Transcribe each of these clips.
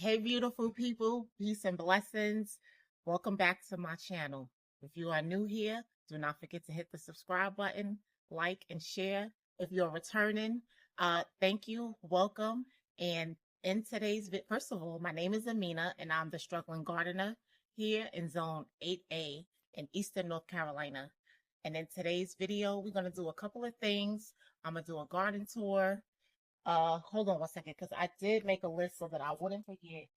Hey, beautiful people, peace and blessings. Welcome back to my channel. If you are new here, do not forget to hit the subscribe button, like, and share. If you're returning, thank you, welcome. And in today's video, first of all, my name is Amina, and I'm the struggling gardener here in Zone 8A in Eastern North Carolina. And in today's video, we're going to do a couple of things. I'm going to do a garden tour. Hold on one second, because I did make a list so that I wouldn't forget.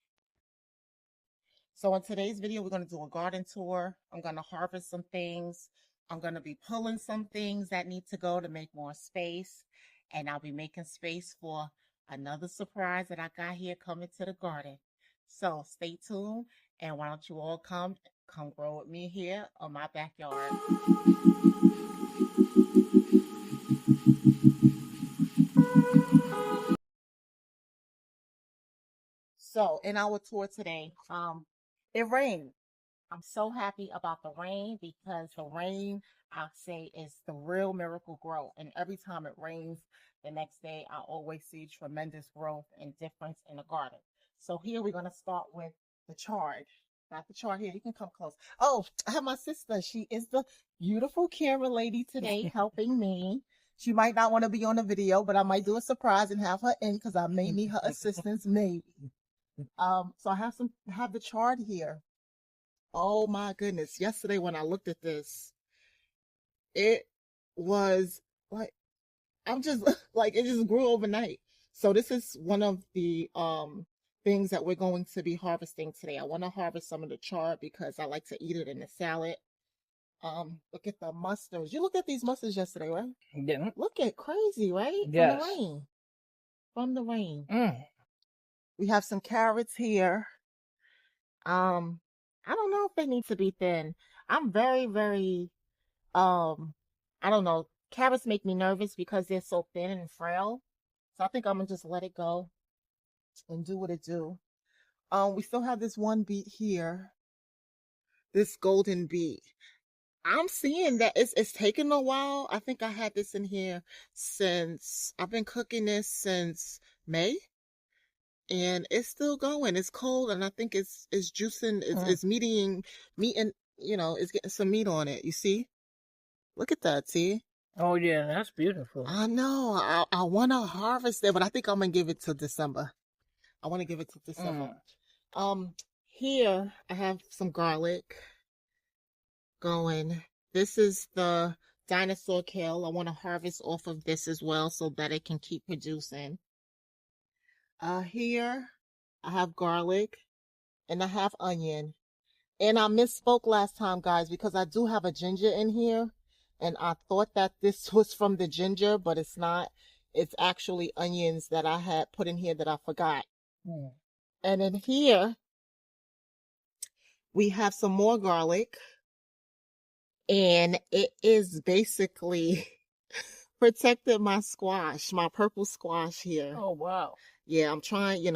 So in today's video, we're going to do a garden tour. I'm going to harvest some things. I'm going to be pulling some things that need to go to make more space. And I'll be making space for another surprise that I got here coming to the garden. So stay tuned, and why don't you all come grow with me here on my backyard. So in our tour today, it rained. I'm so happy about the rain because the rain, I'll say, is the real miracle grow. And every time it rains, the next day, I always see tremendous growth and difference in the garden. So here we're going to start with the chard. Got the chard here. You can come close. Oh, I have my sister. She is the beautiful camera lady today helping me. She might not want to be on the video, but I might do a surprise and have her in because I may need her assistance maybe. So I have the chart here. Oh my goodness. Yesterday when I looked at this, it was like, I'm just like, it just grew overnight. So this is one of the things that we're going to be harvesting today. I want to harvest some of the chard because I like to eat it in a salad. Look at the mustards. You looked at these mustards yesterday, right? Yeah. Look at crazy, right? Yes. From the rain. We have some carrots here. I don't know if they need to be thin. I'm very, I don't know. Carrots make me nervous because they're so thin and frail. So I think I'm gonna just let it go and do what it do. We still have this one beet here. This golden beet. I'm seeing that it's taken a while. I think I had this in here since, I've been cooking this since May. And it's still going. It's cold, and I think it's juicing. It's meeting, it's getting some meat on it. You see? Look at that. See? Oh yeah, that's beautiful. I know. I want to harvest it, but I think I'm gonna give it to December. I want to give it to December. Here I have some garlic going. This is the dinosaur kale. I want to harvest off of this as well so that it can keep producing. Here I have garlic and I have onion. And I misspoke last time, guys, because I do have a ginger in here. And I thought that this was from the ginger, but it's not. It's actually onions that I had put in here that I forgot. And in here, we have some more garlic. And it is basically protected my squash, my purple squash here. Oh, wow. Yeah, I'm trying,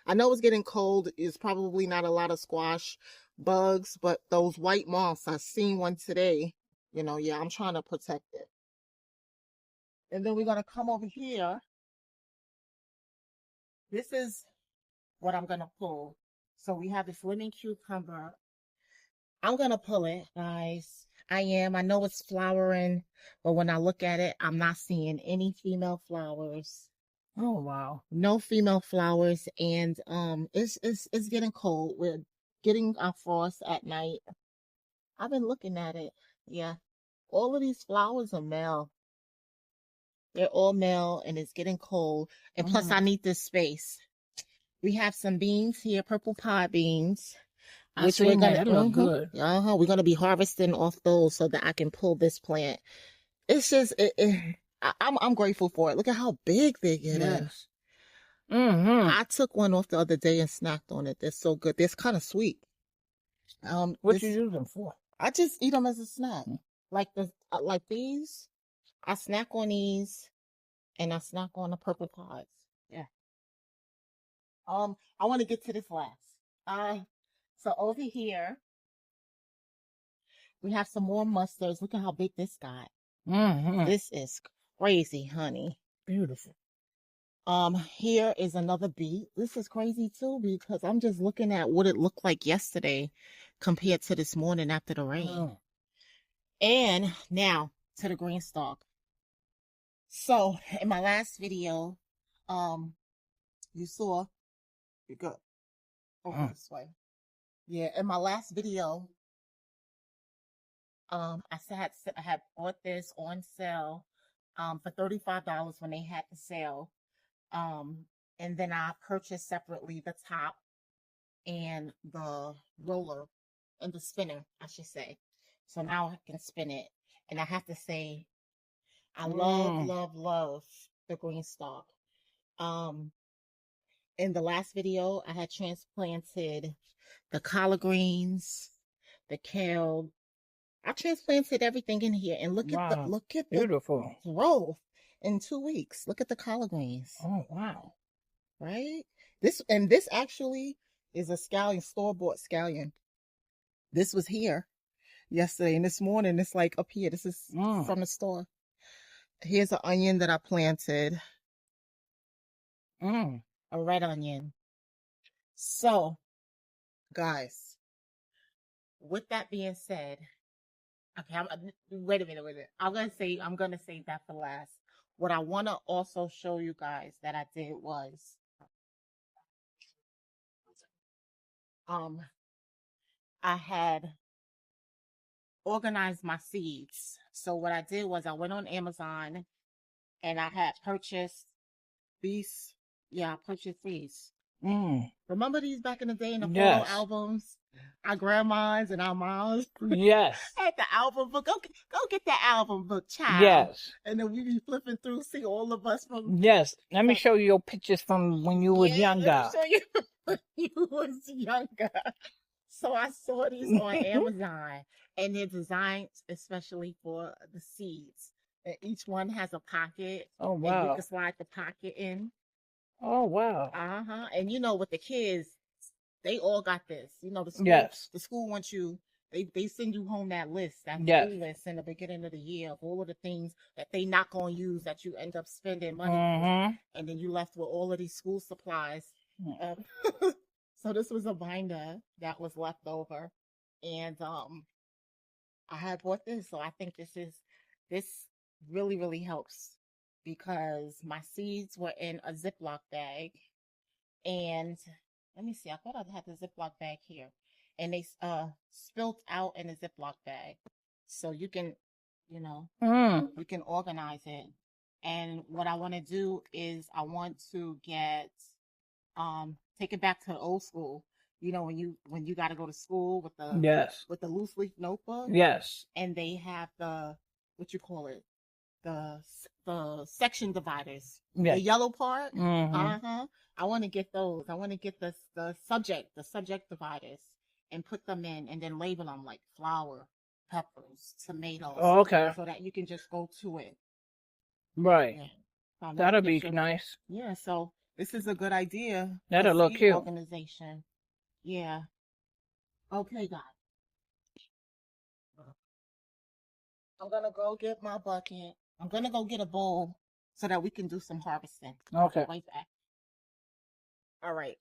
I know it's getting cold. It's probably not a lot of squash bugs, but those white moths, I seen one today. Yeah, I'm trying to protect it. And then we're going to come over here. This is what I'm going to pull. So we have this lemon cucumber. I'm going to pull it, guys. I know it's flowering, but when I look at it, I'm not seeing any female flowers. Oh wow. No female flowers, and it's getting cold. We're getting our frost at night. I've been looking at it. Yeah. All of these flowers are male. They're all male, and it's getting cold. And plus I need this space. We have some beans here, purple pod beans. Which we're gonna look good. We're gonna be harvesting off those so that I can pull this plant. It's just I'm grateful for it. Look at how big they get. Yes. I took one off the other day and snacked on it. They're so good. They're kind of sweet. What you use them for? I just eat them as a snack. Like these. I snack on these, and I snack on the purple pods. Yeah. I want to get to this last. So over here, we have some more mustards. Look at how big this got. This is crazy, honey. Beautiful. Here is another beet. This is crazy too because I'm just looking at what it looked like yesterday compared to this morning after the rain. Oh. And now to the green stalk. So in my last video, you saw you go over this way. Yeah, in my last video, I had bought this on sale, for $35 when they had the sale. And then I purchased separately the top and the roller and the spinner, I should say. So now I can spin it. And I have to say, I love the green stalk. In the last video, I had transplanted the collard greens, the kale. I transplanted everything in here, and look at the beautiful growth in 2 weeks. Look at the collard greens. Oh wow! Right? This actually is a scallion, store-bought scallion. This was here yesterday, and this morning it's like up here. This is from the store. Here's an onion that I planted. A red onion. So, guys, with that being said, okay, wait a minute. I'm gonna say that for last. What I want to also show you guys that I did was, I had organized my seeds. So what I did was I went on Amazon and I had purchased these. Yeah, I purchased these. Remember these back in the day in the photo albums? Our grandmas and our moms. Yes. Had the album book. Go get that album book, child. Yes. And then we be flipping through, see all of us from. Yes. Let me show you your pictures from when you was younger. Let me show you when you was younger. So I saw these on Amazon, and they're designed especially for the seeds. And each one has a pocket. Oh wow! And you can slide the pocket in. Oh wow! And you know, with the kids, they all got this. You know, the school. Yes. The school wants you. They send you home that list, that school list in the beginning of the year of all of the things that they not gonna use that you end up spending money for, and then you left with all of these school supplies. So this was a binder that was left over, and I had bought this, so I think this really helps because my seeds were in a Ziploc bag, and let me see, I thought I had the Ziploc bag here, and they spilt out in a Ziploc bag, so you can, you know, you can organize it. And what I want to do is I want to get take it back to the old school. You know, when you got to go to school with the loose leaf notebook. Yes. And they have the, what you call it, the section dividers. Yes. The yellow part. I want to get those. I want to get the subject dividers and put them in, and then label them like flour, peppers, tomatoes. Oh, okay. So that you can just go to it. Right. Yeah. That'll be nice. Yeah. So this is a good idea. That'll look cute. Organization. Yeah. Okay, guys. I'm gonna go get my bucket. I'm gonna go get a bowl so that we can do some harvesting. Okay. Right back. All right.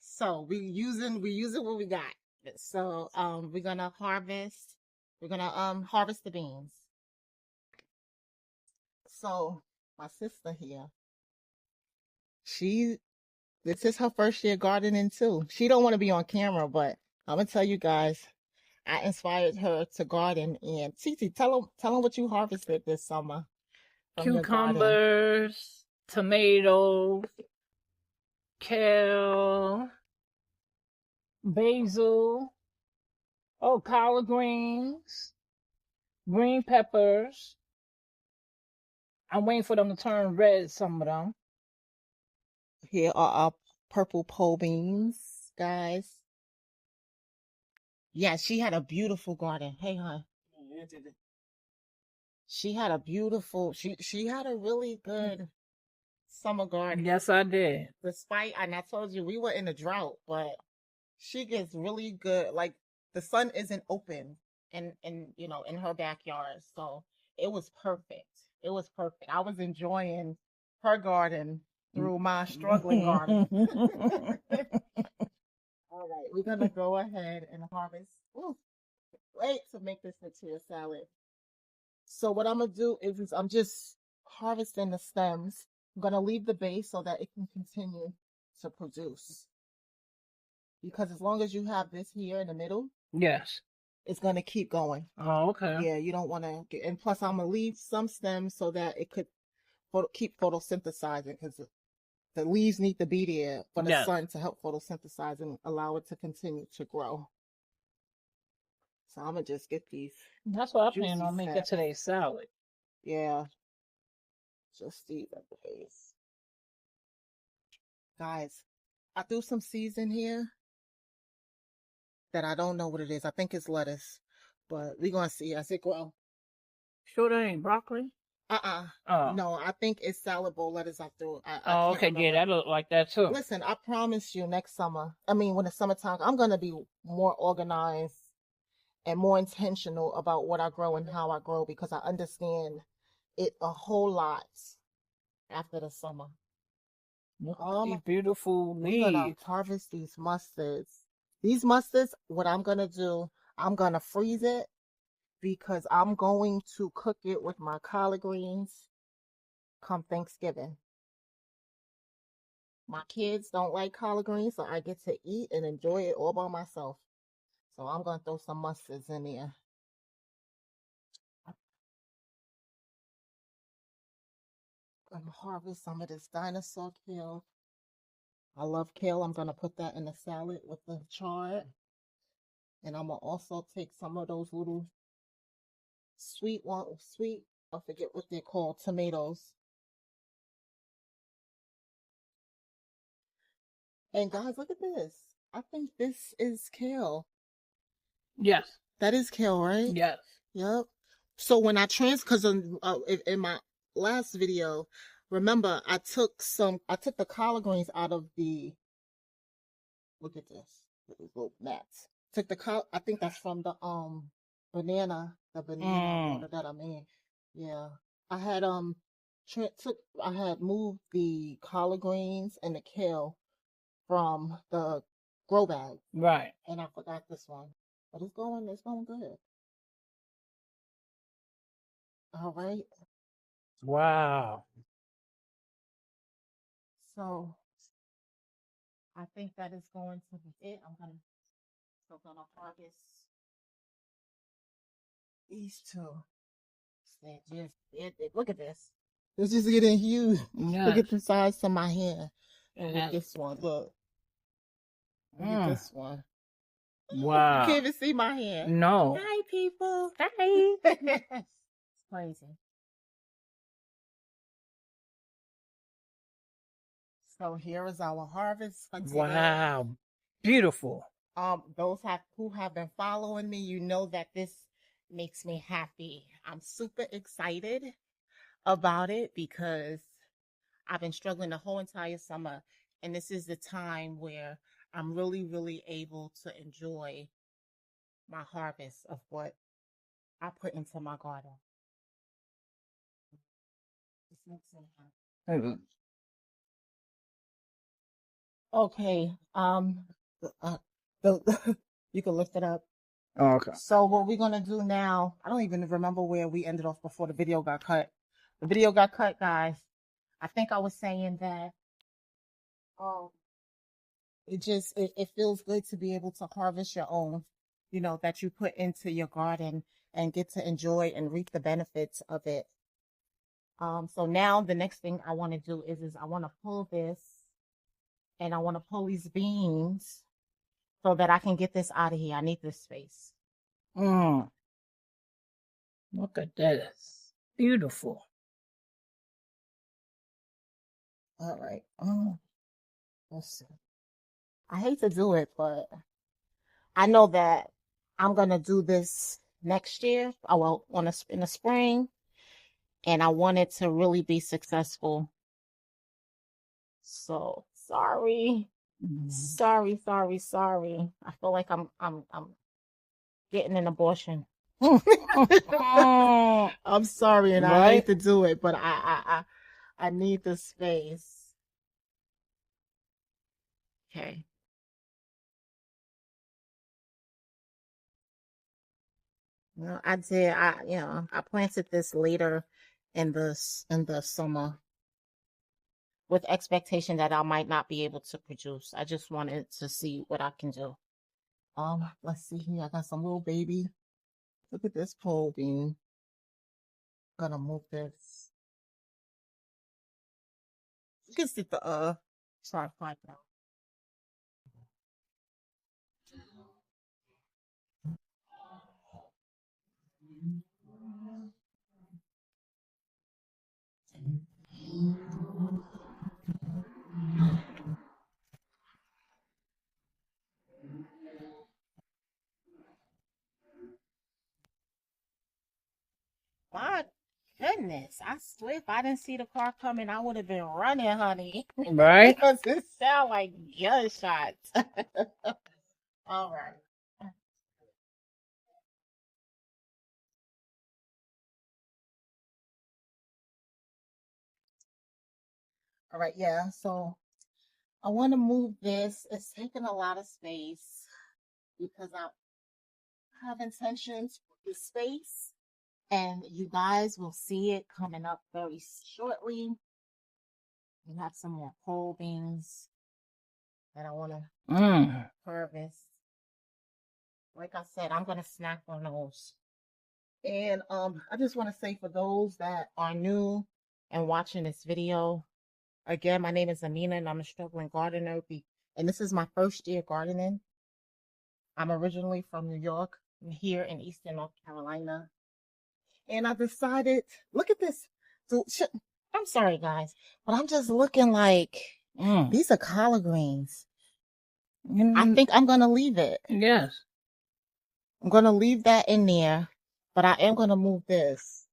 So we using what we got. So we're gonna harvest. We're gonna harvest the beans. So my sister here, this is her first year gardening too. She don't want to be on camera, but I'm gonna tell you guys, I inspired her to garden. And Titi, tell them what you harvested this summer. Cucumbers, tomatoes, kale, basil, collard greens, green peppers. I'm waiting for them to turn red, some of them. Here are our purple pole beans, guys. Yeah, she had a beautiful garden. Hey, hon. She had a beautiful, she had a really good summer garden. Yes, I did. Despite, and I told you, we were in a drought, but she gets really good, like, the sun isn't open in her backyard. So it was perfect. It was perfect. I was enjoying her garden through my struggling garden. All right, we're gonna go ahead and harvest. Ooh, wait to make this into a salad. So what I'm gonna do is I'm just harvesting the stems. I'm gonna leave the base so that it can continue to produce. Because as long as you have this here in the middle, Yes. it's gonna keep going. Oh, okay. Yeah, you don't want to get, and plus I'm gonna leave some stems so that it could keep photosynthesizing because the leaves need to be there for the Yeah. sun to help photosynthesize and allow it to continue to grow. So I'm gonna just get these. That's what I plan Juicy on making steps. today's salad. Yeah, just these at the base. Guys, I threw some seeds in here that I don't know what it is. I think it's lettuce, but we're gonna see as it grow. Sure, that ain't broccoli. Oh. No, I think it's salad bowl lettuce I threw. I Oh, can't okay. remember. Yeah, that look like that too. Listen, I promise you next summer, I mean, when it's summertime, I'm going to be more organized and more intentional about what I grow and how I grow because I understand it a whole lot after the summer. Look at these beautiful We're going to leaves. harvest these mustards. These mustards, what I'm going to do, I'm going to freeze it because I'm going to cook it with my collard greens come Thanksgiving. My kids don't like collard greens, so I get to eat and enjoy it all by myself. So I'm going to throw some mustards in there. I'm going to harvest some of this dinosaur kale. I love kale. I'm going to put that in the salad with the chard. And I'm going to also take some of those little sweet, I forget what they're called, tomatoes. And guys, look at this. I think this is kale. Yes. That is kale, right? Yes. Yep. So when I because in my last video, remember I took the collard greens out of the, look at this, little mats. Took the I think that's from the banana water that I made. Yeah. I had I had moved the collard greens and the kale from the grow bag. Right. And I forgot this one. But it's going good. All right. Wow. So I think that is going to be it. I'm gonna harvest these two. Look at this. It's just getting huge. Yes. Look at the size of my hair. And Look at this one. Look. Look at this one. Wow. You can't even see my hair. No. Hi, people. Hi. It's crazy. So here is our harvest for today. Wow. Beautiful. Those who have been following me, you know that this makes me happy. I'm super excited about it because I've been struggling the whole entire summer, and this is the time where I'm really, really able to enjoy my harvest of what I put into my garden. This makes me happy. Okay. You can lift it up. Oh, okay. So what we're gonna do now, I don't even remember where we ended off before the video got cut. The video got cut, guys. I think I was saying that it feels good to be able to harvest your own, that you put into your garden and get to enjoy and reap the benefits of it. So now the next thing I want to do is I want to pull this and I want to pull these beans so that I can get this out of here. I need this space. Look at that. It's beautiful. All right. Let's see. I hate to do it, but I know that I'm going to do this next year. In the spring. And I want it to really be successful. So sorry. Sorry. I feel like I'm getting an abortion. I'm sorry, and I hate to do it, but I I need the space. Okay. I did. I planted this later in the summer with expectation that I might not be able to produce. I just wanted to see what I can do. Let's see here. I got some little baby. Look at this pole bean. Gonna move this. You can see the tripod now. My goodness, I swear if I didn't see the car coming, I would have been running, honey. Right? Because it sound like gunshots. All right. All right, yeah. So I want to move this. It's taking a lot of space because I have intentions for the space, and you guys will see it coming up very shortly. We have some more pole beans that I want to Mm. harvest. Like I said, I'm gonna snack on those. And I just want to say for those that are new and watching this video, again, my name is Amina and I'm a struggling gardener. And this is my first year gardening. I'm originally from New York, I'm here in Eastern North Carolina. And I decided, look at this. So, I'm sorry, guys, but I'm just looking like Mm. these are collard greens. I Mm. think I'm gonna leave it. Yes. I'm gonna leave that in there, but I am gonna move this.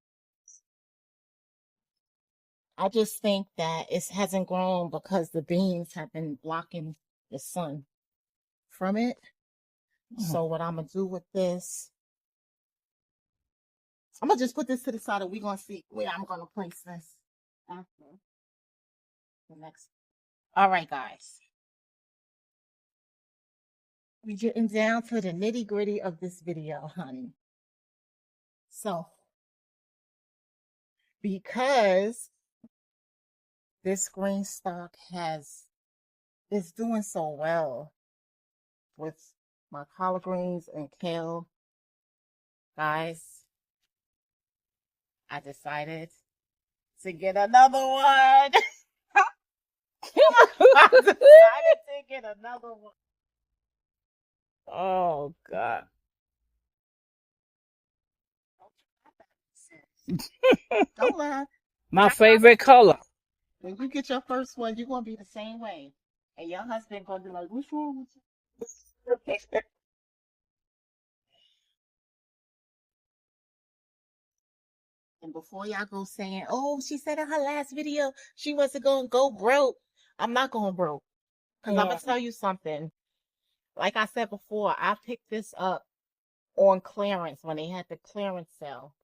I just think that it hasn't grown because the beans have been blocking the sun from it. Mm. So what I'm gonna do with this, I'm gonna just put this to the side and we're gonna see where I'm gonna place this after the next. All right, guys. We're getting down to the nitty gritty of this video, honey. So because this GreenStalk is doing so well with my collard greens and kale, guys, I decided to get another one. I decided to get another one. Oh God. Don't laugh. My I promise favorite color. when you get your first one, you're gonna be the same way. And your husband gonna be like, what's wrong with you? And before y'all go saying, oh, she said in her last video she wasn't gonna go broke. I'm not going broke. Because I'm gonna Yeah. tell you something. Like I said before, I picked this up on clearance when they had the clearance sale.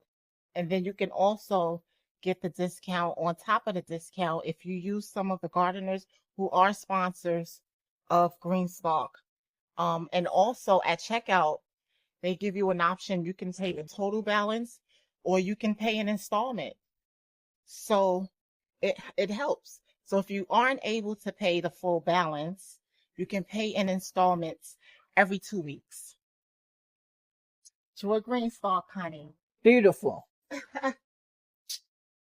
And then you can also get the discount on top of the discount if you use some of the gardeners who are sponsors of GreenStalk. And also at checkout, they give you an option. You can pay the total balance or you can pay an installment. So it helps. So if you aren't able to pay the full balance, you can pay in installments every 2 weeks. To a GreenStalk, honey. Beautiful.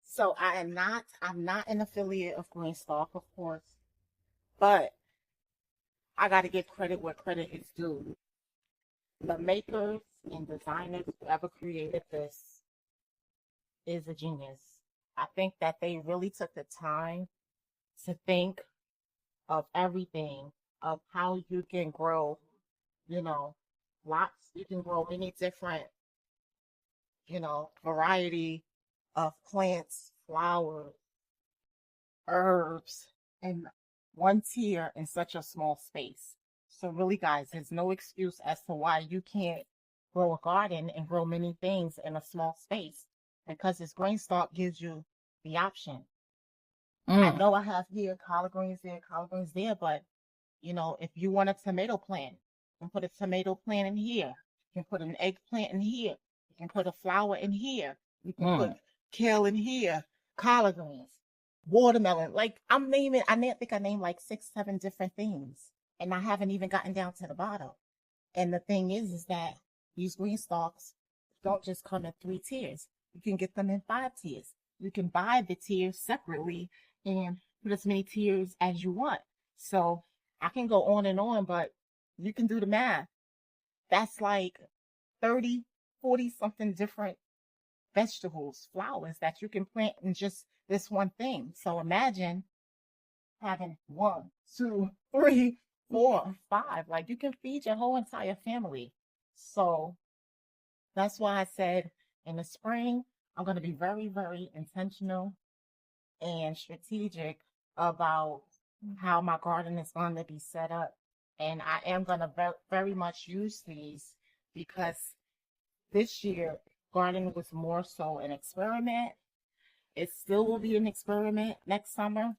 So I'm not an affiliate of GreenStalk, of course, but I got to give credit where credit is due. The makers and designers, whoever created this, is a genius. I think that they really took the time to think of everything, of how you can grow, you know, lots. You can grow many different, variety of plants, flowers, herbs in one tier in such a small space. So really, guys, there's no excuse as to why you can't grow a garden and grow many things in a small space because this GreenStalk gives you the option. I Mm. know I have here collard greens there, collard greens there, but if you want a tomato plant, you can put a tomato plant in here. You can put an eggplant in here. You can put a flower in here. You can put Mm. kale in here, collard greens, watermelon. Like I think I named like 6, 7 different things. And I haven't even gotten down to the bottom. And the thing is that these green stalks don't just come in 3 tiers. You can get them in 5 tiers. You can buy the tiers separately and put as many tiers as you want. So I can go on and on, but you can do the math. That's like 30, 40 something different vegetables, flowers that you can plant in just this one thing. So imagine having 1, 2, 3, 4, 5. Like you can feed your whole entire family. So that's why I said in the spring, I'm going to be very, very intentional and strategic about how my garden is going to be set up. And I am going to very much use these because this year, gardening was more so an experiment. It still will be an experiment next summer,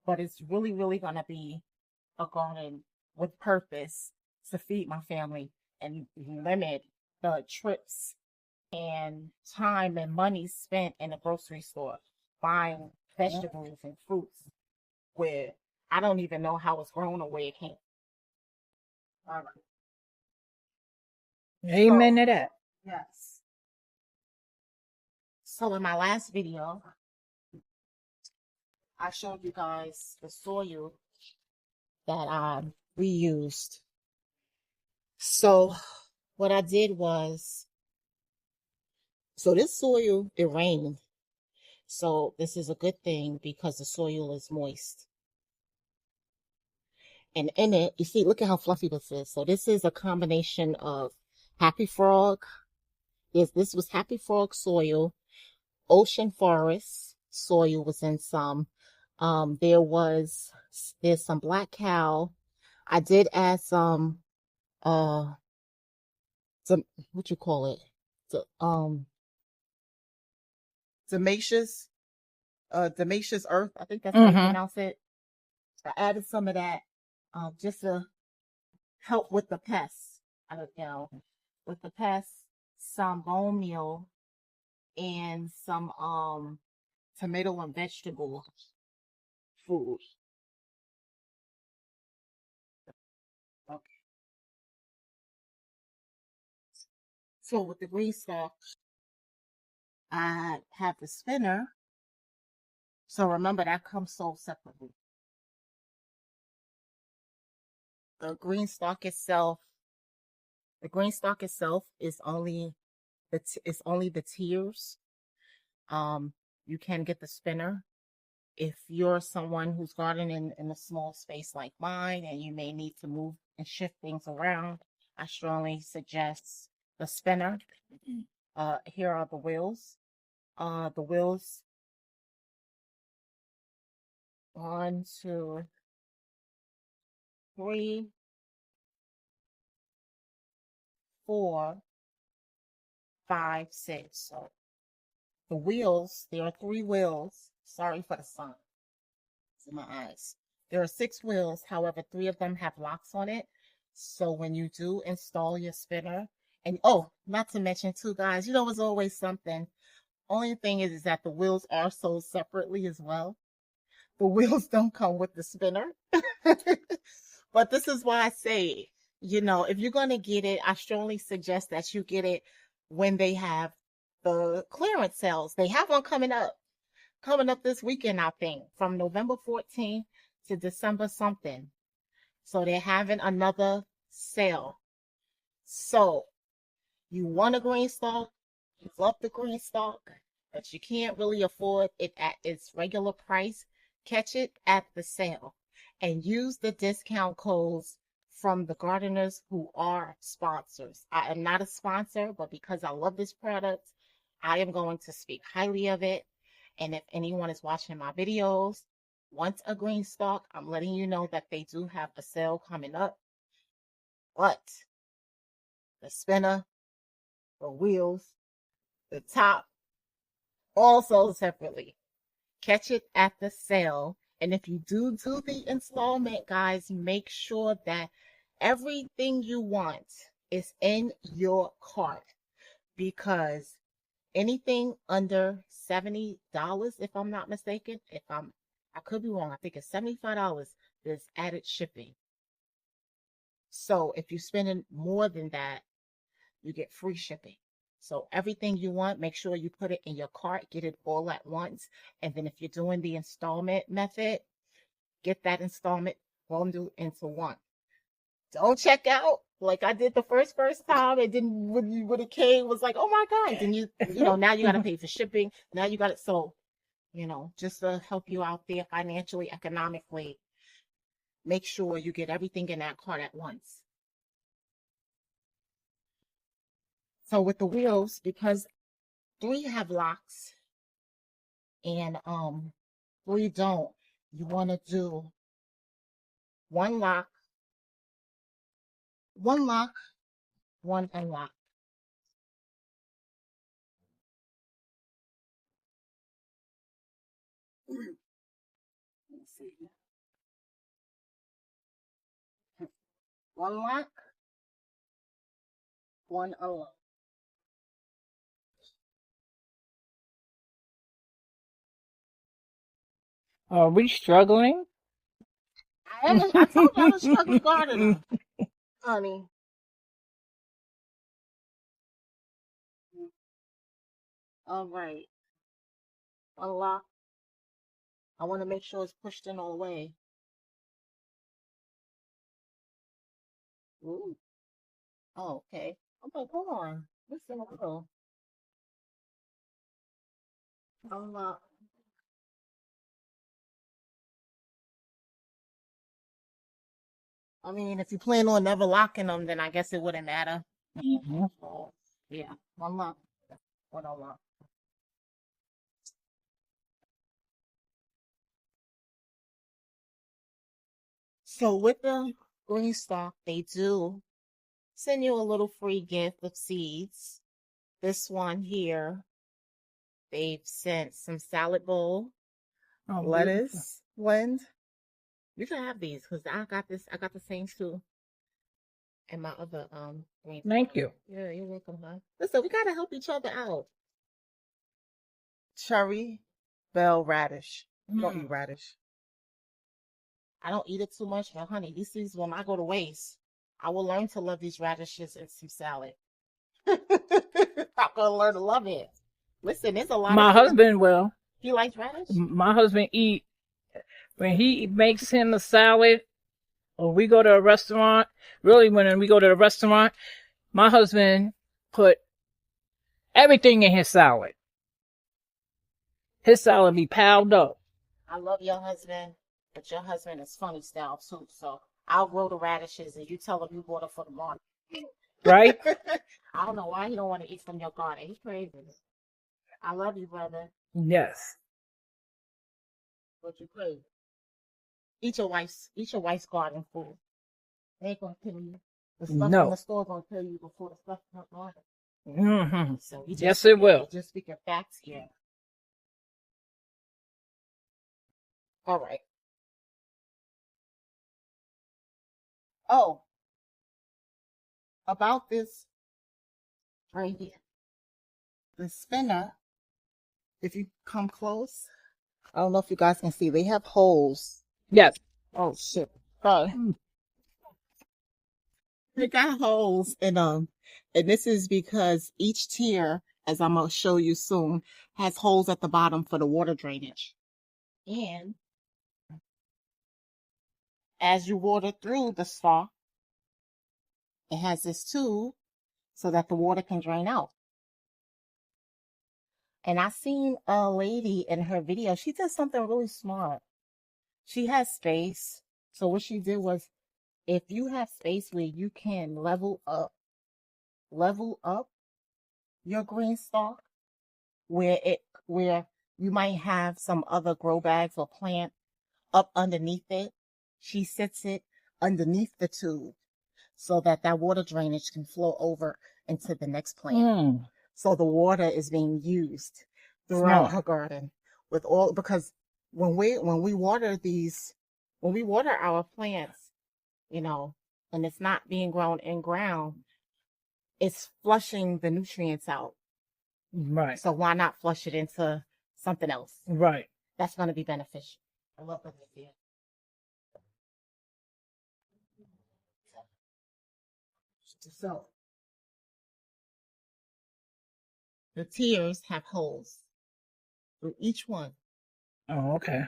but it's really, really going to be a garden with purpose to feed my family and limit the trips and time and money spent in a grocery store buying vegetables and fruits where I don't even know how it's grown or where it came. All right. Amen So, to that. yes. So in my last video, I showed you guys the soil that I reused. So what I did was, so this soil, it rained. So this is a good thing because the soil is moist. And in it, you see, look at how fluffy this is. So this is a combination of Happy Frog. Yes, this was Happy Frog soil. Ocean Forest soil was in some. There's some Black Cow. I did add uh, some, what you call it? The, Damascus earth. I think that's how you Mm-hmm. pronounce it. I added some of that, just to help with the pests. I don't know, with the pests, some bone meal and some tomato and vegetable food. Okay. So with the green stuff, I have the spinner. So remember that comes sold separately. The green stalk itself, the green stalk itself is only the tiers. You can get the spinner if you're someone who's gardening in a small space like mine and you may need to move and shift things around. I strongly suggest the spinner. Here are the wheels. The wheels, 1, 2, 3, 4, 5, 6. So the wheels, there are 3 wheels. Sorry for the sun. It's in my eyes. There are 6 wheels. However, 3 of them have locks on it. So when you do install your spinner, and oh, not to mention too, guys, it's always something. Only thing is that the wheels are sold separately as well. The wheels don't come with the spinner. But this is why I say, if you're going to get it, I strongly suggest that you get it when they have the clearance sales. They have one coming up this weekend, I think, from November 14th to December something. So they're having another sale. So you want a green stalk, you love the green stalk, but you can't really afford it at its regular price. Catch it at the sale and use the discount codes from the gardeners who are sponsors. I am not a sponsor, but because I love this product, I am going to speak highly of it. And if anyone is watching my videos, wants a green stalk, I'm letting you know that they do have a sale coming up. But the spinner, the wheels, the top, all sold separately. Catch it at the sale. And if you do the installment, guys, make sure that everything you want is in your cart, because anything under $70, if I'm not mistaken, I could be wrong. I think it's $75. There's added shipping. So if you're spending more than that, you get free shipping. So everything you want, make sure you put it in your cart, get it all at once. And then if you're doing the installment method, get that installment bundled into one. Don't check out like I did the first time. It didn't, when it came, was like, oh my God. Then now you got to pay for shipping. Now you got it. So, just to help you out there financially, economically, make sure you get everything in that cart at once. So with the wheels, because 3 have locks and 3 don't, you want to do one lock, one unlock. Let's see. One lock, one unlock. Are we struggling? I told you I was a struggling gardener, honey. All right. Unlock. I want to make sure it's pushed in all the way. Ooh. Oh, okay. I'm like, hold on. Listen a little. Unlock. I mean, if you plan on never locking them, then I guess it wouldn't matter. So, yeah. One lock. One unlock. So with the GreenStalk, they do send you a little free gift of seeds. This one here, they've sent some salad bowl, Oh, beautiful. lettuce blend. You can have these because I got the same too. And my other green. Thank you. Yeah, you're welcome, huh? Listen, we gotta help each other out. Cherry bell radish. You don't eat radish. I don't eat it too much, but honey, these seeds will not go to waste. I will learn to love these radishes and some salad. I'm gonna learn to love it. Listen, there's a lot My of people. husband will. He likes radish? My husband eat when he makes him a salad, or we go to a restaurant. Really, when we go to a restaurant, my husband put everything in his salad. His salad be piled up. I love your husband, but your husband is funny style too. So I'll grow the radishes and you tell him you bought it for the morning. Right? I don't know why he don't want to eat from your garden. He's crazy. I love you, brother. Yes. But you crazy. Eat your wife's garden food. They ain't gonna kill you. The stuff No. in the store gonna kill you before the stuff in the garden. Mm-hmm. So Yes, it will. Just speaking facts here. All right. Oh, about this right here. The spinner, if you come close, I don't know if you guys can see, they have holes. Yes. Oh shit. Sorry. They got holes in them. And this is because each tier, as I'm gonna show you soon, has holes at the bottom for the water drainage. And as you water through the stalk, it has this tube so that the water can drain out. And I seen a lady in her video, she did something really smart. She has space. So what she did was, if you have space where you can level up your GreenStalk, where you might have some other grow bags or plant up underneath it, she sits it underneath the tube so that water drainage can flow over into the next plant. So the water is being used throughout her garden, with all, because when we water these, when we water our plants, you know, and it's not being grown in ground, it's flushing the nutrients out. Right. So why not flush it into something else? Right. That's going to be beneficial. I love that idea. So the tiers have holes through each one Oh, okay.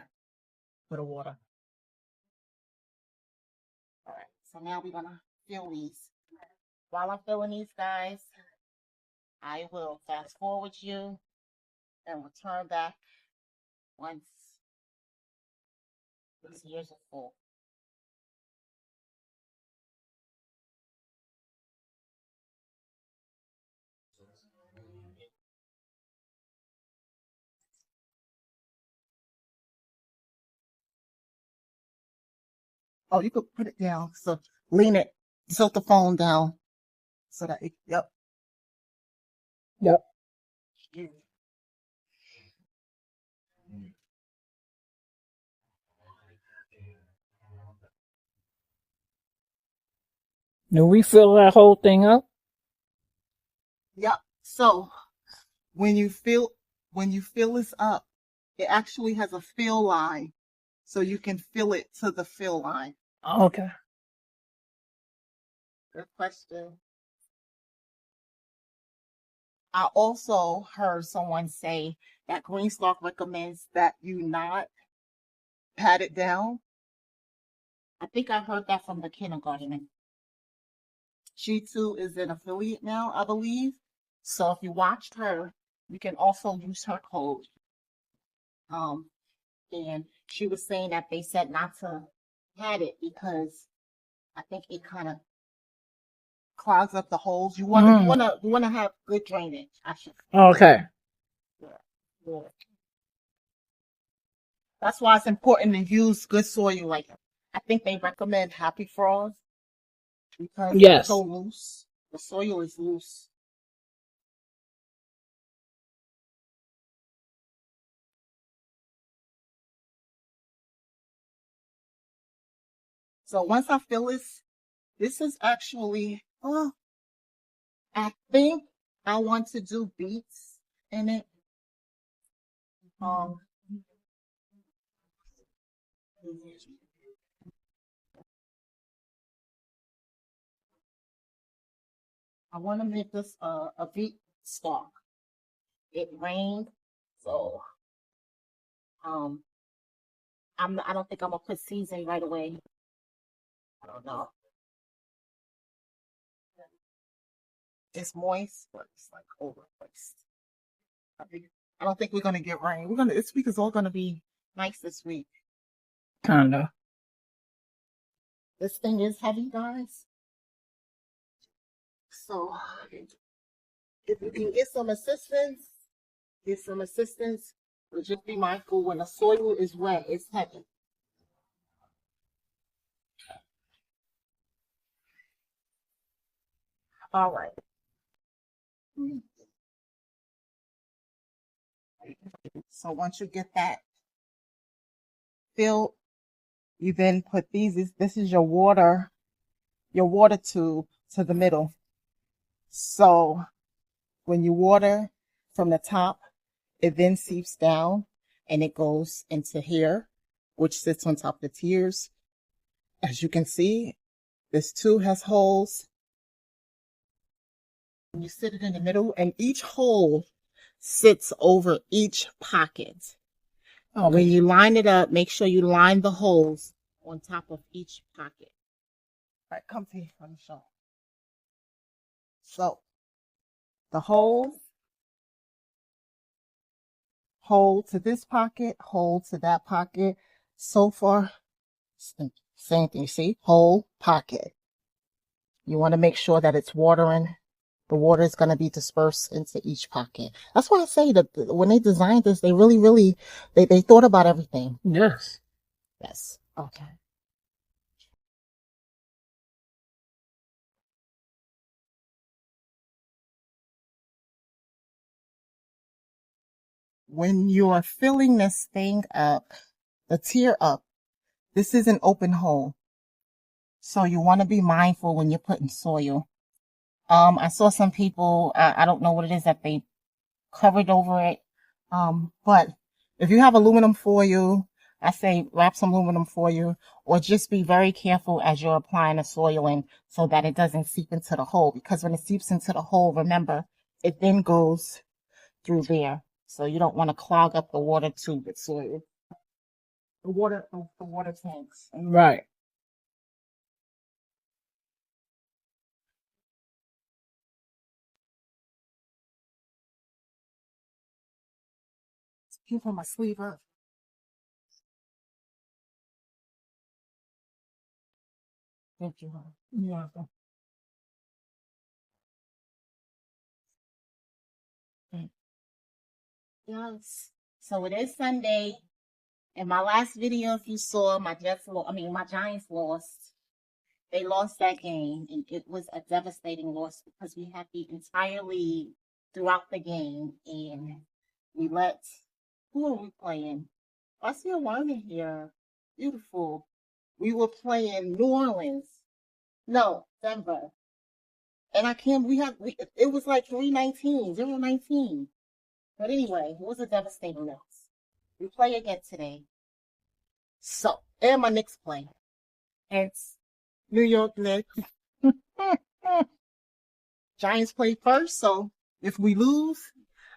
for the water. All right. So now we're going to fill these. While I'm filling these, guys, I will fast forward you and return back once these tiers are full. Oh, you could put it down. So lean it, tilt the phone down so that it, yep. Yep. Do we fill that whole thing up? Yep. So when you fill this up, it actually has a fill line, so you can fill it to the fill line. Okay. Good question. I also heard someone say that GreenStalk recommends that you not pat it down. I think I heard that from the kindergartner. She too is an affiliate now, I believe. So if you watched her, you can also use her code. And she was saying that they said not to pat it because I think it kind of clogs up the holes. You want to have good drainage. I should. Okay. Yeah. Yeah. That's why it's important to use good soil. Like I think they recommend Happy Frost because it's so Yes. loose. The soil is loose. So once I fill this is actually, oh, I think I want to do beets in it. Um, I want to make this a beet stalk. It rained, so um, I don't think I'm gonna put seeds in right away. I don't know. It's moist, but it's like overpriced. I think I don't think we're gonna get rain. This week is all gonna be nice this week. Kinda. This thing is heavy, guys. So if you can get some assistance, but just be mindful when the soil is wet, it's heavy. All right. So once you get that filled, you then put this is your water tube to the middle. So when you water from the top, it then seeps down and it goes into here, which sits on top of the tiers. As you can see, this tube has holes. You sit it in the middle, and each hole sits over each pocket. Okay. When you line it up, make sure you line the holes on top of each pocket. All right, come here, let me show. So the holes, hole to this pocket, hole to that pocket. So far, same thing. See, hole, pocket. You want to make sure that it's watering. The water is going to be dispersed into each pocket. That's why I say that when they designed this, they really, they thought about everything. Yes. Yes. Okay. when you're filling this thing up, the tier up, this is an open hole. So you want to be mindful when you're putting soil. I saw some people, I don't know what it is that they covered over it. But if you have aluminum foil, I say wrap some aluminum foil, or just be very careful as you're applying the soil in so that it doesn't seep into the hole. Because when it seeps into the hole, remember, it then goes through there. So you don't want to clog up the water tube with soil. The water tanks. Right. You put my sleeve up. Thank you, honey. Yeah. Yes. So it is Sunday. In my last video, if you saw, my Giants lost. They lost that game, and it was a devastating loss because we had the entire lead throughout the game, and we let, who are we playing? I see a woman here. Beautiful. We were playing New Orleans. No, Denver. And it was like 3-19, 0-19. But anyway, it was a devastating loss. We play again today. So, and my Knicks play. Hence, New York Knicks. Giants play first, so if we lose,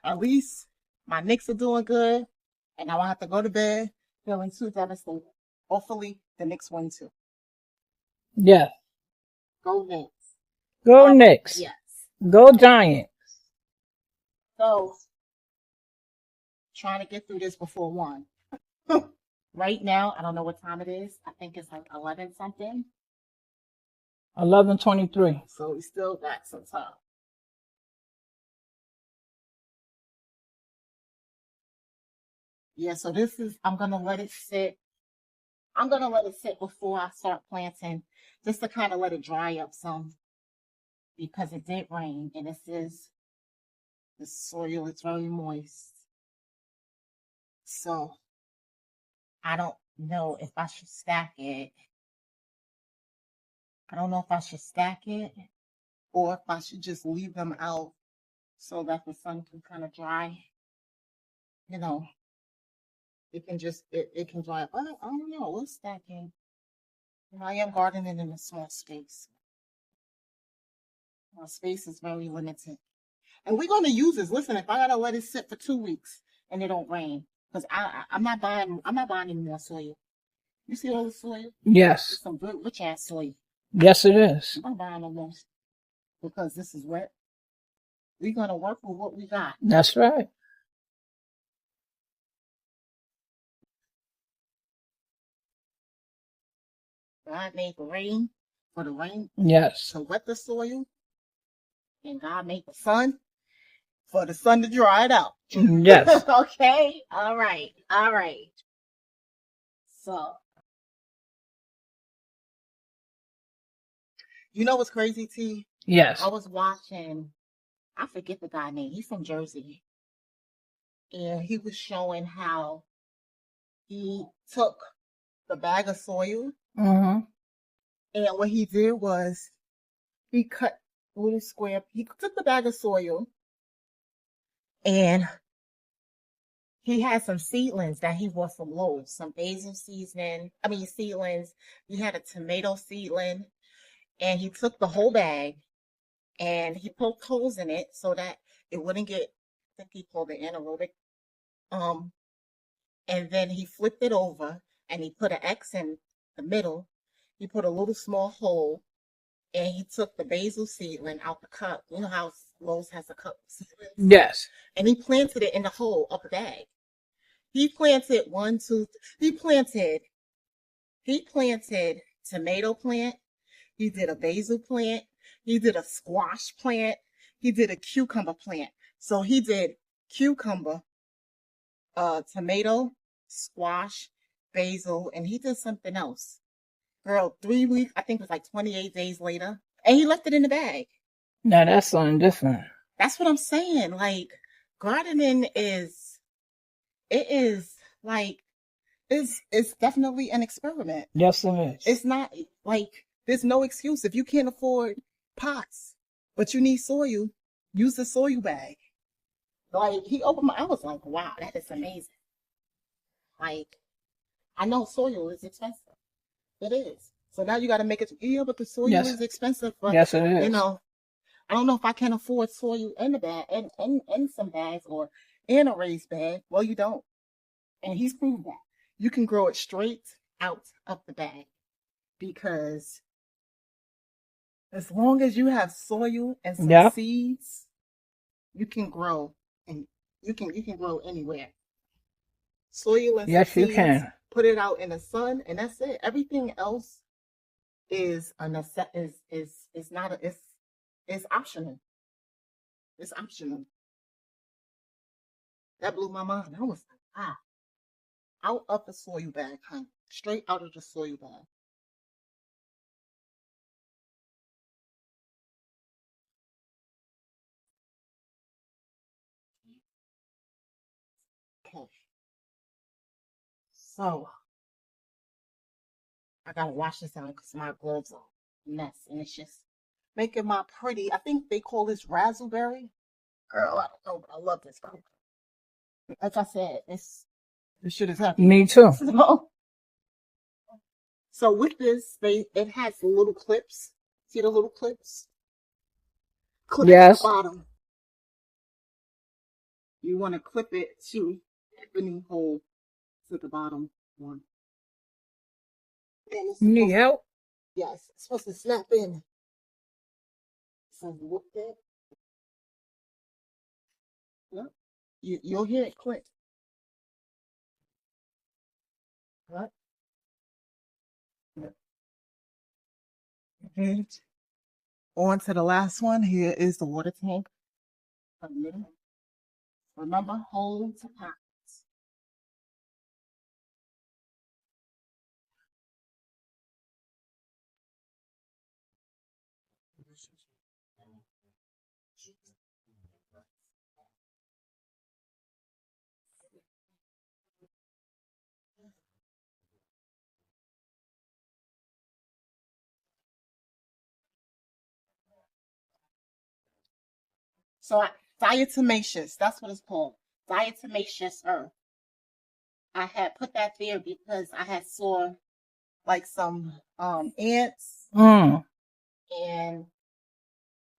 at least my Knicks are doing good, and I won't have to go to bed feeling too devastated. Hopefully, the Knicks win too. Yeah. Go Knicks. Go Knicks. Yes. Go Giants. So, trying to get through this before 1. Right now, I don't know what time it is. I think it's like 11 something. 11:23. So we still got some time. Yeah, so I'm going to let it sit. I'm going to let it sit before I start planting, just to kind of let it dry up some, because it did rain, and the soil is very moist. So I don't know if I should stack it. I don't know if I should stack it or if I should just leave them out so that the sun can kind of dry. You know, it can dry up. I don't know. We're stacking. I am gardening in a small space. My space is very limited. And we're going to use this. Listen, if I got to let it sit for 2 weeks and it don't rain, because I'm not buying any more soil. You see all the soil? Yes. It's some good rich ass soil. Yes, it is. I'm not buying no more because this is wet. We're going to work with what we got. That's right. God made the rain for the rain Yes. to wet the soil, and God made the sun for the sun to dry it out. Yes. Okay? All right. All right. So, you know what's crazy, T? Yes. I was watching, I forget the guy name. He's from Jersey. And he was showing how he took the bag of soil, Mm-hmm. and what he did was he cut a little square. He took the bag of soil, and he had some seedlings that he bought from Lowe's, some basil seedlings. He had a tomato seedling, and he took the whole bag and he poked holes in it so that it wouldn't get, I think he called it anaerobic. And then he flipped it over and he put an X in the middle. He put a little small hole, and he took the basil seedling out the cup. You know how Lowe's has a cup of seedlings? Yes. And he planted it in the hole of the bag. He planted he planted tomato plant. He did a basil plant. He did a squash plant. He did a cucumber plant. So he did cucumber, tomato, squash, basil, and he did something else. Girl, 3 weeks, I think it was like 28 days later, and he left it in the bag. Now that's something different. That's what I'm saying. Like, gardening is it is like it's definitely an experiment. Yes, it is. It's not like there's no excuse if you can't afford pots, but you need soil. Use the soil bag. Like he opened my, I was like, wow, that is amazing. Like I know soil is expensive. It is. So now you got to make it. Yeah, but the soil Yes. is expensive. But Yes, it is. you know, I don't know if I can afford soil in the bag and some bags or in a raised bag. Well, you don't, and he's proved that you can grow it straight out of the bag because as long as you have soil and some Yep. seeds, you can grow and you can grow anywhere. Soil and some Yes, you seeds, can. put it out in the sun, and that's it. Everything else is a is not a it's optional. It's optional. That blew my mind. I was like, ah, out of the soil bag, honey. Straight out of the soil bag. Okay. So I gotta wash this out because my gloves are a mess and it's just making my pretty. I think they call this raspberry. Girl, I don't know, but I love this color. Like I said, this shit is happy. Me too. So with this, it has the little clips. See the little clips? Clip at the Yes. bottom. You want to clip it to opening hole to the bottom one. And it's You need supposed help? yes, it's supposed to snap in. So look at yep. You'll hear it click. Right? Yep. And on to the last one. Here is the water tank. Remember, hold to pockets. So diatomaceous, that's what it's called. Diatomaceous earth. I had put that there because I had saw like some ants Mm. and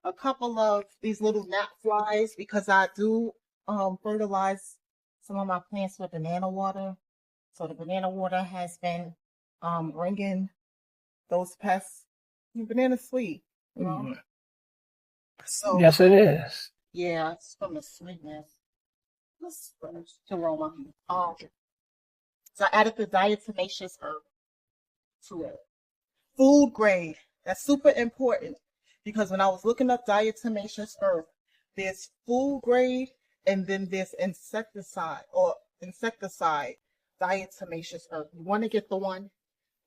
a couple of these little gnat flies because I do fertilize some of my plants with banana water. So the banana water has been bringing those pests. Banana sweet, you know. Mm. So Yes, it is. yeah, it's from the sweetness. Let's aroma. So I added the diatomaceous herb to it. Food grade. That's super important because when I was looking up diatomaceous earth, there's food grade and then there's insecticide diatomaceous earth. You want to get the one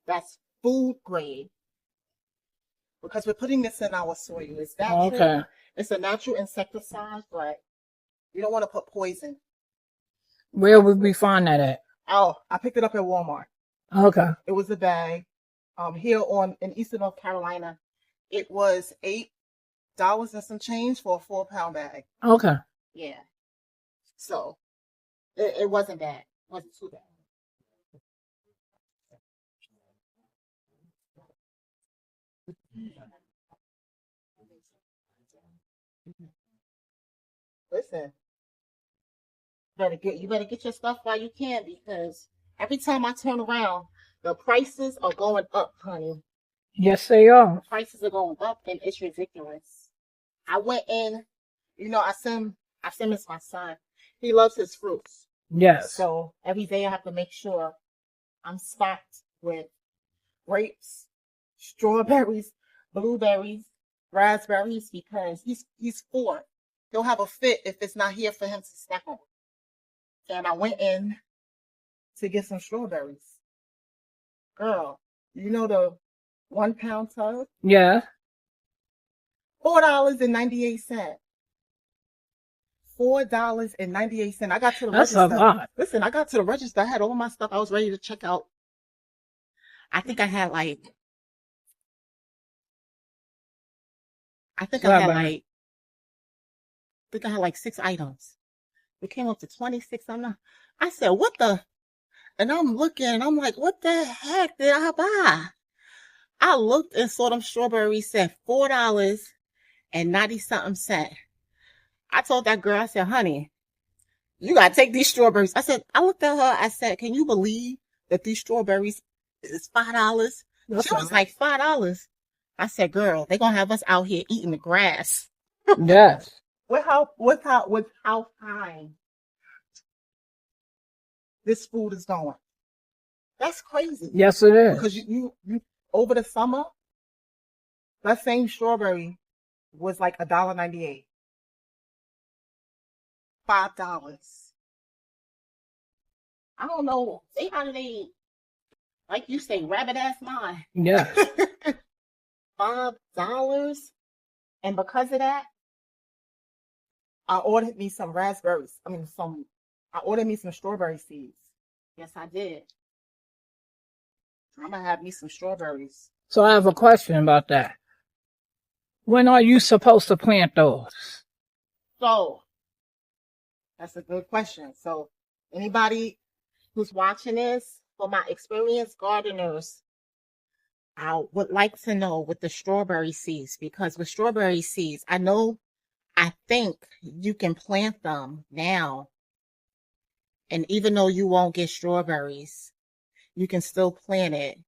that's food grade because we're putting this in our soil. It's natural. Okay. It's a natural insecticide, but you don't want to put poison. Where would we find that at? Oh, I picked it up at Walmart. Okay. It was a bag. Here in Eastern North Carolina, it was $8 and some change for a 4-pound bag. Okay. Yeah. So it wasn't bad. It wasn't too bad. Listen, you better get your stuff while you can because every time I turn around, the prices are going up, honey. Yes, they are. Prices are going up and it's ridiculous. I went in, I send my son. He loves his fruits. Yes. So every day I have to make sure I'm stocked with grapes, strawberries, blueberries, raspberries because he's 4. He'll have a fit if it's not here for him to snack on. And I went in to get some strawberries. Girl, you know the 1-pound tub? Yeah. $4.98. $4.98. I got to the That's a register. lot. Listen, I got to the register. I had all my stuff. I was ready to check out. I think I had like, I think I had Strawberry. like, I think I had like 6 items. It came up to 26. I said, what the? And I'm looking and I'm like, what the heck did I buy? I looked and saw them strawberries said $4.90 something cent. I told that girl, I said, honey, you gotta take these strawberries. I looked at her, I said, can you believe that these strawberries is $5? That's She a was lot. like, $5. I said, girl, they gonna have us out here eating the grass. Yes. With how fine this food is going. That's crazy. Yes, it is. Because you over the summer, that same strawberry was like $1.98. $5. I don't know. See how they, like you say, rabbit ass mine. Yes. $5. And because of that, I ordered me some raspberries. I ordered me some strawberry seeds. Yes, I did. I'm gonna have me some strawberries. So I have a question about that. When are you supposed to plant those? So that's a good question. So anybody who's watching this, for my experienced gardeners, I would like to know with the strawberry seeds, because with strawberry seeds, I think you can plant them now. And even though you won't get strawberries, you can still plant it.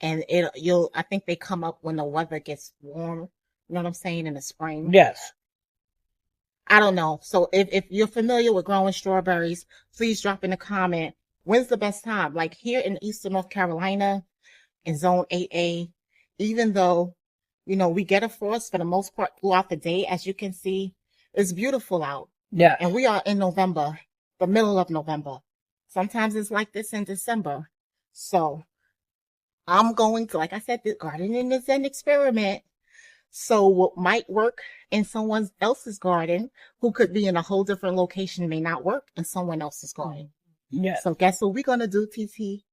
And I think they come up when the weather gets warm. You know what I'm saying? In the spring. Yes. I don't know. So if you're familiar with growing strawberries, please drop in a comment. When's the best time? Like here in Eastern North Carolina, in Zone 8A, even though, we get a frost for the most part throughout the day, as you can see, it's beautiful out. Yes. And we are in November, the middle of November. Sometimes it's like this in December. So I'm going to, like I said, the gardening is an experiment. So what might work in someone else's garden, who could be in a whole different location, may not work in someone else's garden. Yes. So guess what we're going to do, TT?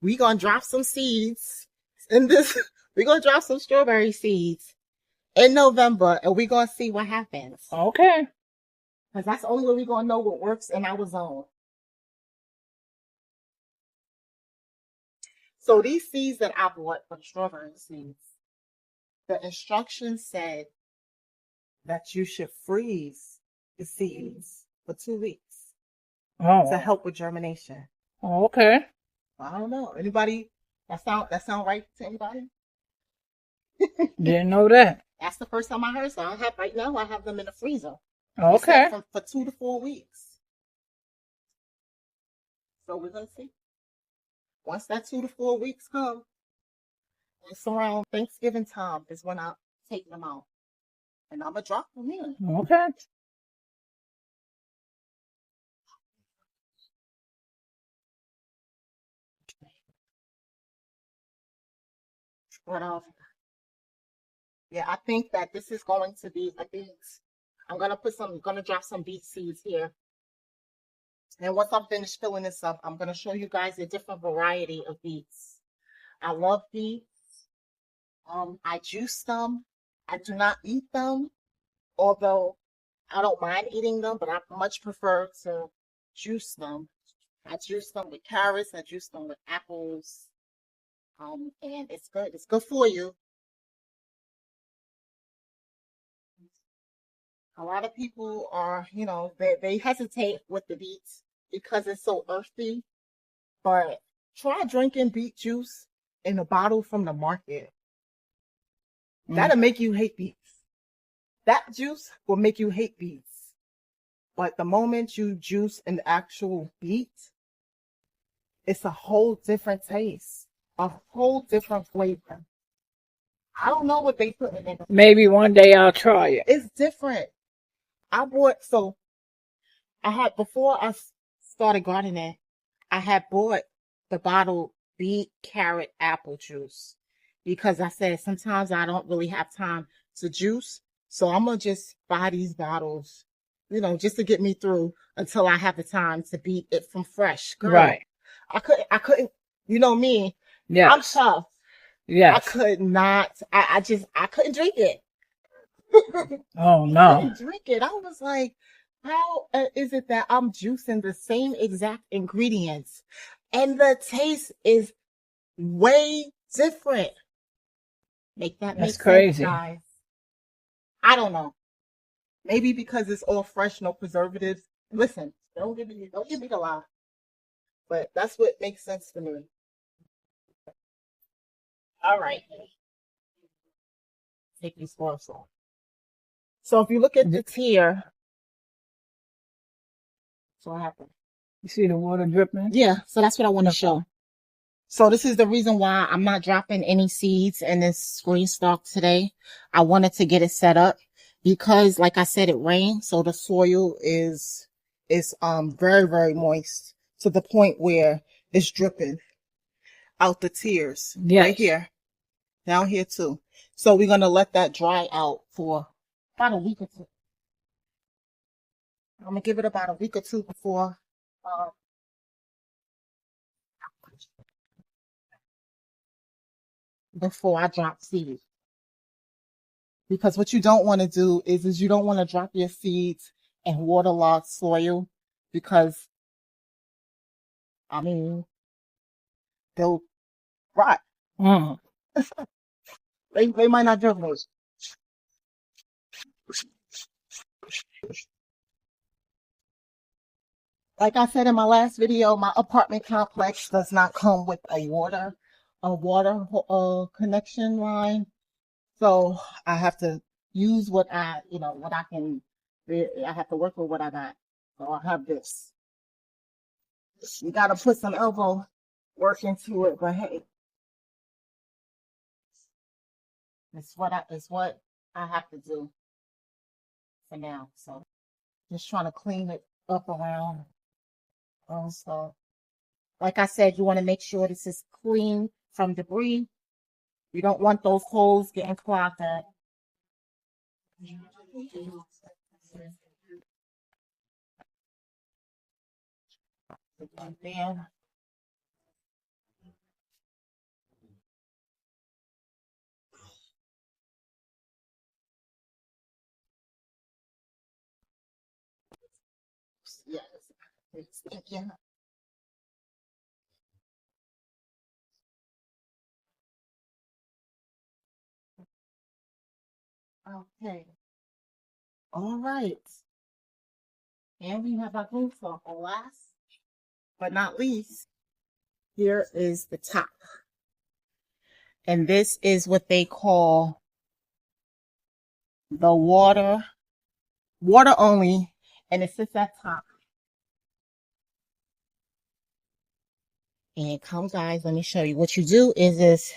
We're going to drop some seeds in this. We're going to drop some strawberry seeds in November, and we're going to see what happens. Okay. Because that's the only way we're going to know what works in our zone. So these seeds that I bought for the strawberry seeds, the instructions said that you should freeze the seeds for 2 weeks to Oh. help with germination. Okay. I don't know. Anybody? That sound right to anybody? Didn't know that. That's the first time I heard. So right now I have them in the freezer. Okay. For 2 to 4 weeks. So we're gonna see. Once that 2 to 4 weeks come, it's around Thanksgiving time is when I take them out, and I'm gonna drop them in. Okay. But yeah, I think that this is going to be a beet. I'm gonna drop some beet seeds here. And once I'm finished filling this up, I'm gonna show you guys a different variety of beets. I love beets. I juice them. I do not eat them, although I don't mind eating them, but I much prefer to juice them. I juice them with carrots. I juice them with apples. And it's good. It's good for you. A lot of people are, they hesitate with the beets because it's so earthy. But try drinking beet juice in a bottle from the market. That'll make you hate beets. That juice will make you hate beets. But the moment you juice an actual beet, it's a whole different taste, a whole different flavor. I don't know what they put in it. Maybe one day I'll try it. It's different. Before I started gardening, I had bought the bottled beet, carrot, apple juice because I said sometimes I don't really have time to juice. So I'm going to just buy these bottles just to get me through until I have the time to beat it from fresh. Girl, Right. I couldn't, me, I'm Yes. tough. I Yes. could not, I couldn't drink it. Oh I no. couldn't drink it. I was like, how is it that I'm juicing the same exact ingredients and the taste is way different? Make that That's make sense, crazy. guys. I don't know. Maybe because it's all fresh, no preservatives. Listen, don't give me the lie. But that's what makes sense to me. All right. Take these forks off. So if you look at the tier, so what happened? You see the water dripping? Yeah, so that's what I want to No. show. So this is the reason why I'm not dropping any seeds in this GreenStalk today. I wanted to get it set up because, like I said, it rained, so the soil is very, very moist to the point where it's dripping out the tears right Yes. here, down here too. So we're gonna let that dry out for about a week or two. I'm gonna give it about a week or two um, before I drop seeds. Because what you don't want to do is you don't want to drop your seeds in waterlogged soil because, I mean, they'll rot. Mm. They might not germinate. Like I said in my last video, my apartment complex does not come with a water connection line. So I have to use what I can. I have to work with what I got. So I have this. You got to put some elbow work into it, but hey, it's what I have to do for now. So just trying to clean it up around. So like I said, you want to make sure this is clean from debris. You don't want those holes getting clogged up. There. Yes. Thank you. Okay. All right. And we have our glue for last but not least. Here is the top. And this is what they call the water only, and it sits at top. And come guys, let me show you. What you do is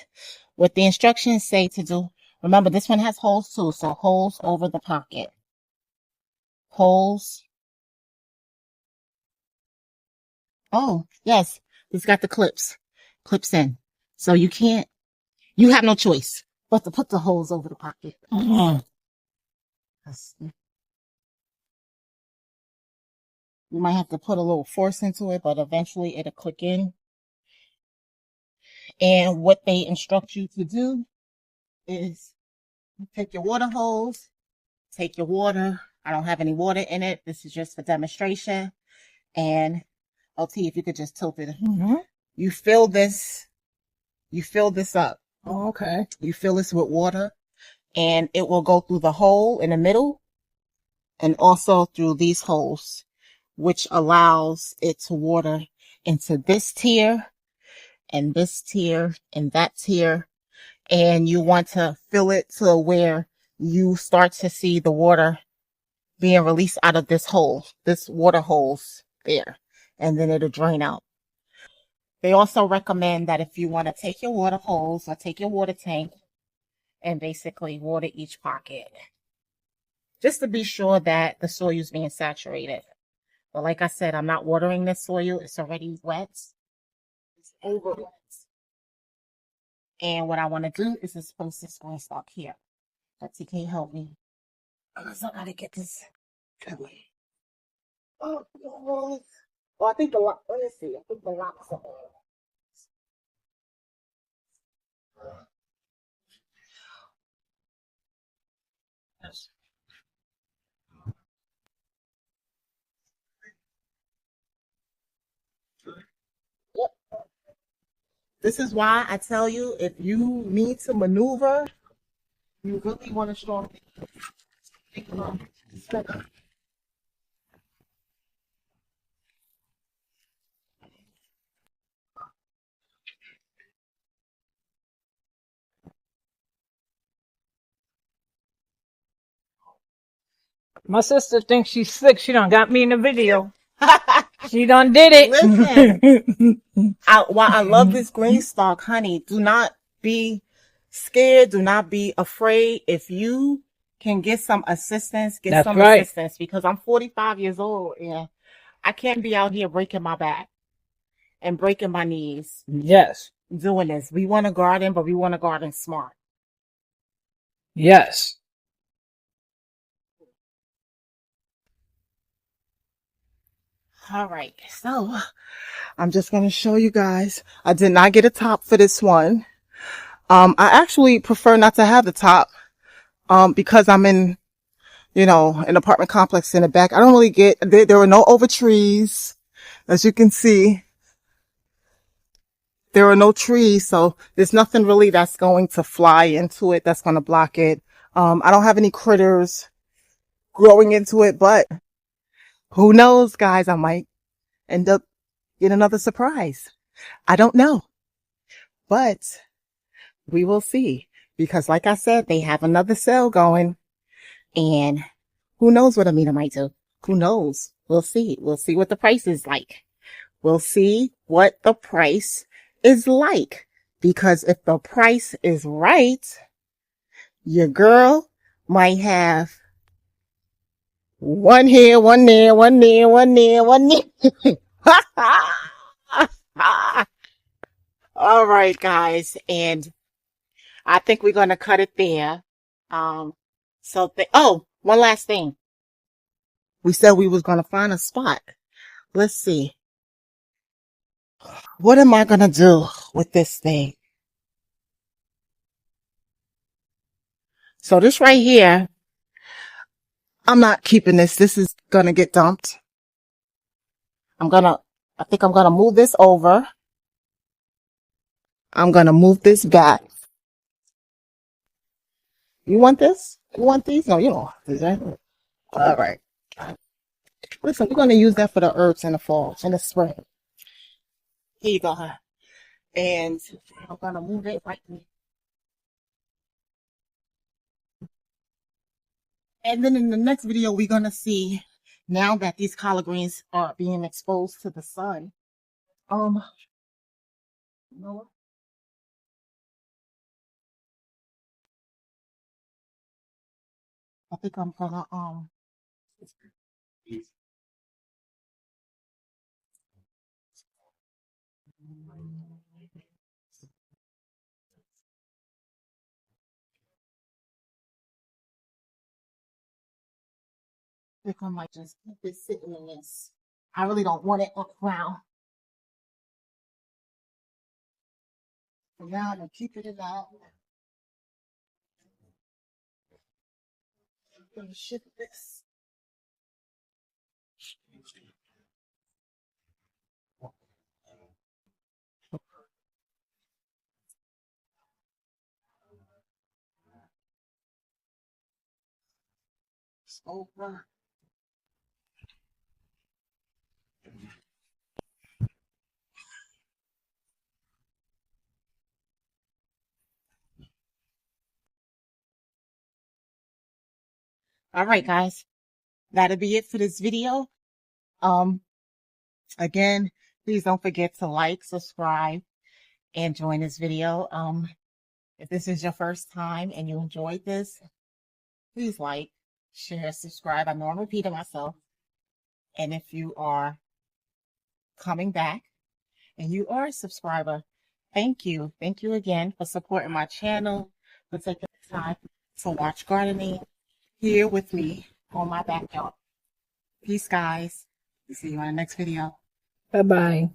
what the instructions say to do. Remember, this one has holes too, so holes over the pocket. Holes. Oh, yes, it's got the clips. Clips in. So you have no choice but to put the holes over the pocket. Mm. You might have to put a little force into it, but eventually it'll click in. And what they instruct you to do is take your water hose, take your water. I don't have any water in it. This is just for demonstration. And LT, if you could just tilt it. Mm-hmm. You fill this up. Oh, okay. You fill this with water and it will go through the hole in the middle and also through these holes, which allows it to water into this tier and this tier and that tier. And you want to fill it to where you start to see the water being released out of this hole, this water holes there, and then it'll drain out. They also recommend that if you want to take your water hose or take your water tank and basically water each pocket, just to be sure that the soil is being saturated. But like I said, I'm not watering this soil. It's already wet. It's over wet. And what I want to do is just post this GreenStalk here. Let's see, can you help me? Because I gotta get this. Oh, oh, I think the lock. Let me see. I think the locks are on. Yes. Yep. This is why I tell you, if you need to maneuver, you really want to strong think about it. My sister thinks she's slick. She done got me in the video. She done did Listen, it. while I love this GreenStalk, honey, do not be scared. Do not be afraid. If you can get some assistance, get That's some right. assistance because I'm 45 years old and I can't be out here breaking my back and breaking my knees Yes. doing this. We want to garden, but we want to garden smart. Yes. All right. So I'm just going to show you guys. I did not get a top for this one. I actually prefer not to have the top, because I'm in, an apartment complex in the back. I don't really there were no over trees. As you can see, there are no trees. So there's nothing really that's going to fly into it. That's going to block it. I don't have any critters growing into it, but who knows, guys, I might end up getting another surprise. I don't know, but we will see because like I said, they have another sale going and who knows what Amina might do? Who knows? We'll see. We'll see what the price is like. We'll see what the price is like. Because if the price is right, your girl might have one here, one there, one there, one there, one there. All right, guys. And I think we're going to cut it there. One last thing. We said we was going to find a spot. Let's see. What am I going to do with this thing? So this right here, I'm not keeping this. This is going to get dumped. I think I'm going to move this over. I'm going to move this back. You want this? You want these? No, you don't want these, right? All right. Listen, we're going to use that for the herbs in the fall, in the spring. Here you go, huh? And I'm going to move it right here. And then in the next video, we're going to see, now that these collard greens are being exposed to the sun, you know what? I think I'm going to, I think I might just keep it sitting in this. I really don't want it up ground. So now I'm going to keep it in that. I'm going to shift this. Over. All right, guys. That'll be it for this video. Um, Again, please don't forget to like, subscribe, and join this video. If this is your first time and you enjoyed this, please like, share, subscribe. I know I'm repeating myself. And if you are coming back and you are a subscriber, thank you. Thank you again for supporting my channel, for taking the time to watch gardening here with me on my backyard. Peace, guys. See you on the next video. Bye bye.